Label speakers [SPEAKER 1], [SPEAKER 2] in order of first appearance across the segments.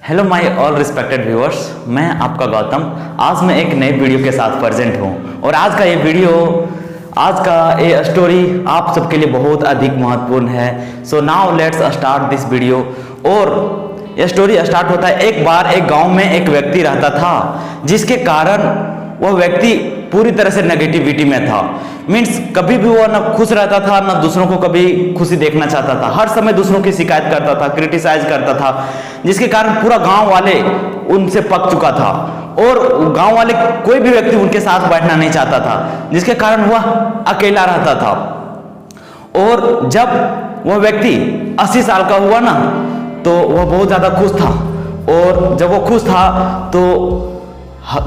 [SPEAKER 1] Hello my all respected viewers, मैं आपका गौतम। आज मैं एक नई वीडियो के साथ प्रेजेंट हूँ और आज का ये स्टोरी आप सबके लिए बहुत अधिक महत्वपूर्ण है। So now let's start this video. और यह स्टोरी स्टार्ट होता है, एक बार एक गांव में एक व्यक्ति रहता था जिसके कारण वह व्यक्ति पूरी तरह से नेगेटिविटी में था। मीन्स कभी भी वो ना खुश रहता था, ना दूसरों को कभी खुशी देखना चाहता था। हर समय दूसरों की शिकायत करता था, क्रिटिसाइज करता था, जिसके कारण पूरा गांव वाले उनसे पक चुका था और गांव वाले कोई भी व्यक्ति उनके साथ बैठना नहीं चाहता था, जिसके कारण वह अकेला रहता था। और जब वह व्यक्ति 80 साल का हुआ ना, तो वह बहुत ज्यादा खुश था। और जब वो खुश था तो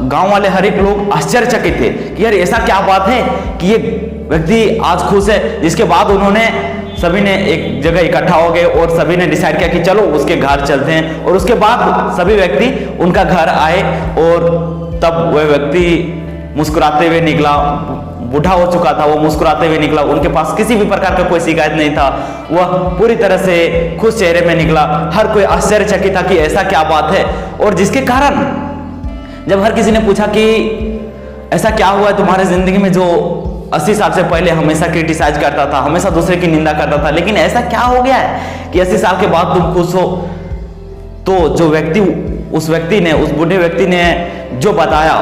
[SPEAKER 1] गांव वाले हर एक लोग आश्चर्यचकित थे कि यार ऐसा क्या बात है कि ये व्यक्ति आज खुश है। जिसके बाद उन्होंने सभी ने एक जगह इकट्ठा हो गए और सभी ने डिसाइड किया कि चलो उसके घर चलते हैं। और उसके बाद सभी व्यक्ति उनका घर आए और तब वह व्यक्ति मुस्कुराते हुए निकला। बूढ़ा हो चुका था, वो मुस्कुराते हुए निकला। उनके पास किसी भी प्रकार का कोई शिकायत नहीं था, वह पूरी तरह से खुश चेहरे में निकला। हर कोई आश्चर्यचकित था कि ऐसा क्या बात है। और जिसके कारण जब हर किसी ने पूछा कि ऐसा क्या हुआ है तुम्हारे जिंदगी में, जो 80 साल से पहले हमेशा क्रिटिसाइज करता था, हमेशा दूसरे की निंदा करता था, लेकिन ऐसा क्या हो गया है कि 80 साल के बाद तुम खुश हो। तो जो व्यक्ति उस बूढ़े व्यक्ति ने जो बताया,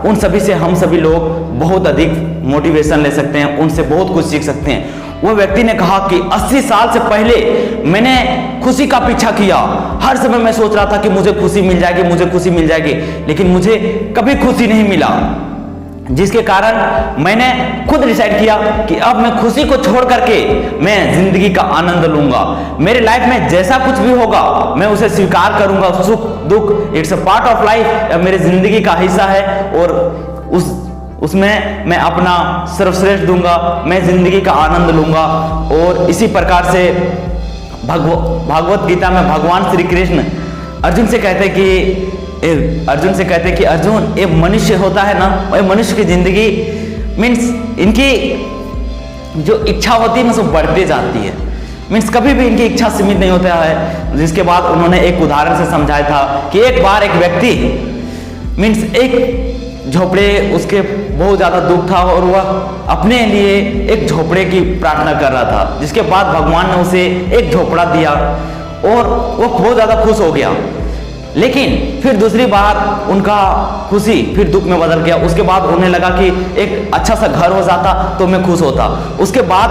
[SPEAKER 1] उन सभी से हम सभी लोग बहुत अधिक मोटिवेशन ले सकते हैं, उनसे बहुत कुछ सीख सकते हैं। वह व्यक्ति ने कहा कि 80 साल से पहले मैंने खुशी का पीछा किया। हर समय मैं सोच रहा था कि मुझे खुशी मिल जाएगी, मुझे खुशी मिल जाएगी, लेकिन मुझे कभी खुशी नहीं मिला। जिसके कारण मैंने खुद डिसाइड किया कि अब मैं खुशी को छोड़ करके मैं जिंदगी का आनंद लूंगा। मेरे लाइफ में जैसा कुछ भी होगा मैं उसे स्वीकार करूंगा। सुख दुख it's a part of life, मेरी जिंदगी का हिस्सा है और उसमें मैं अपना सर्वश्रेष्ठ दूंगा, मैं जिंदगी का आनंद लूंगा। और इसी प्रकार से भगवत गीता में भगवान श्री कृष्ण अर्जुन से कहते कि अर्जुन, ये मनुष्य होता है ना, ये मनुष्य की जिंदगी मीन्स इनकी जो इच्छा होती है ना, सब बढ़ती जाती है। मीन्स कभी भी इनकी इच्छा सीमित नहीं होता है। जिसके बाद उन्होंने एक उदाहरण से समझाया था कि एक बार एक व्यक्ति मीन्स एक झोपड़े, उसके बहुत ज्यादा दुख था और वह अपने लिए एक झोपड़े की प्रार्थना कर रहा था। जिसके बाद भगवान ने उसे एक झोपड़ा दिया और वो बहुत ज्यादा खुश हो गया। लेकिन फिर दूसरी बार उनका खुशी फिर दुख में बदल गया। उसके बाद उन्हें लगा कि एक अच्छा सा घर हो जाता तो मैं खुश होता। उसके बाद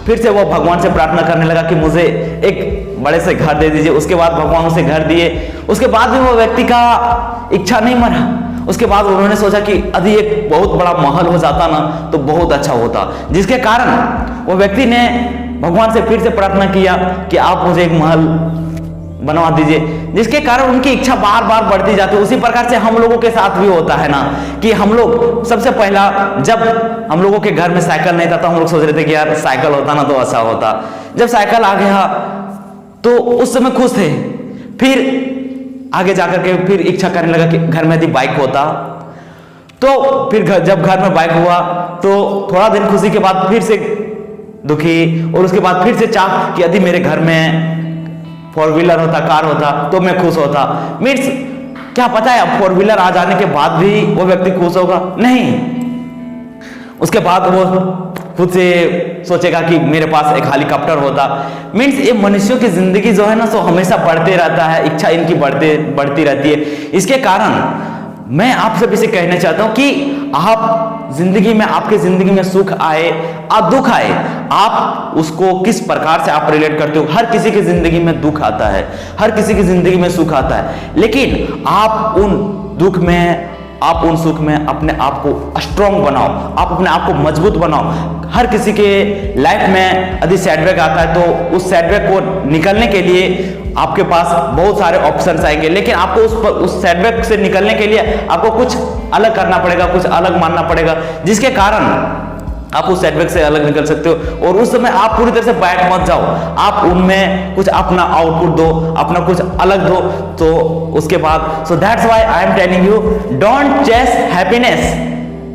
[SPEAKER 1] फिर से वो भगवान से प्रार्थना करने लगा कि मुझे एक बड़े से घर दे दीजिए। उसके बाद भगवान उसे घर दिए। उसके बाद भी वो व्यक्ति का इच्छा नहीं मरा। उसके बाद उन्होंने सोचा कि यदि एक बहुत बड़ा महल हो जाता ना तो बहुत अच्छा होता। जिसके कारण वो व्यक्ति ने भगवान से फिर से प्रार्थना किया कि आप मुझे एक महल बनवा दीजिए। जिसके कारण उनकी इच्छा बार बार बढ़ती जाती है। उसी प्रकार से हम लोगों के साथ भी होता है ना कि हम लोग सबसे पहला, जब हम लोगों के घर में साइकिल नहीं था तो हम लोग सोच रहे थे कि यार साइकिल होता ना तो अच्छा होता। जब साइकिल आ गया तो उस समय खुश थे। फिर आगे जाकर के फिर इच्छा करने लगा कि घर में यदि बाइक होता तो फिर जब घर में बाइक हुआ तो थोड़ा दिन खुशी के बाद फिर से दुखी। और उसके बाद फिर से चाह कि यदि मेरे घर में 4 व्हीलर होता, कार होता तो मैं खुश होता। मीन्स क्या पता है अब 4 व्हीलर आ जाने के बाद भी वो व्यक्ति खुश होगा? नहीं। उसके बाद वो खुद से सोचेगा कि मेरे पास एक हेलीकॉप्टर होता। मीन्स ये मनुष्यों की जिंदगी जो है ना, सो हमेशा बढ़ते रहता है, इच्छा इनकी बढ़ती रहती है। इसके कारण मैं आपसे भी कहना चाहता हूं कि आप जिंदगी में, आपके जिंदगी में सुख आए या दुख आए, आप उसको किस प्रकार से आप रिलेट करते हो। हर किसी की जिंदगी में दुख आता है, हर किसी की जिंदगी में सुख आता है, लेकिन आप उन दुख में, आप उन सुख में अपने आप को स्ट्रॉन्ग बनाओ, आप अपने आप को मजबूत बनाओ। हर किसी के लाइफ में यदि सेटबैक आता है तो उस सेटबैक को निकलने के लिए आपके पास बहुत सारे ऑप्शंस आएंगे, लेकिन आपको उस सेटबैक से निकलने के लिए आपको कुछ अलग करना पड़ेगा, कुछ अलग मानना पड़ेगा, जिसके कारण आप उस सेटबैक से अलग निकल सकते हो। और उस समय आप पूरी तरह से बैठ मत जाओ, आप उनमें कुछ अपना आउटपुट दो, अपना कुछ अलग दो। तो उसके बाद so that's why I am telling you, don't chase happiness,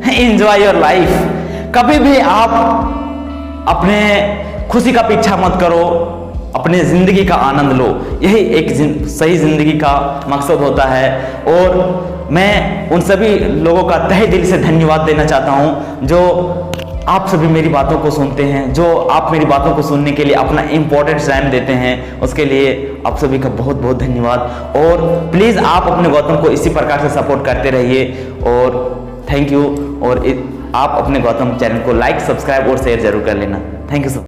[SPEAKER 1] enjoy your life. कभी भी आप अपने खुशी का पीछा मत करो, अपने ज़िंदगी का आनंद लो। यही एक सही ज़िंदगी का मकसद होता है। और मैं उन सभी लोगों का तहे दिल से धन्यवाद देना चाहता हूं जो आप सभी मेरी बातों को सुनते हैं, जो आप मेरी बातों को सुनने के लिए अपना इम्पोर्टेंट टाइम देते हैं, उसके लिए आप सभी का बहुत बहुत धन्यवाद। और प्लीज़ आप अपने गौतम को इसी प्रकार से सपोर्ट करते रहिए। और थैंक यू। और आप अपने गौतम चैनल को लाइक, सब्सक्राइब और शेयर जरूर कर लेना। Thank you so much.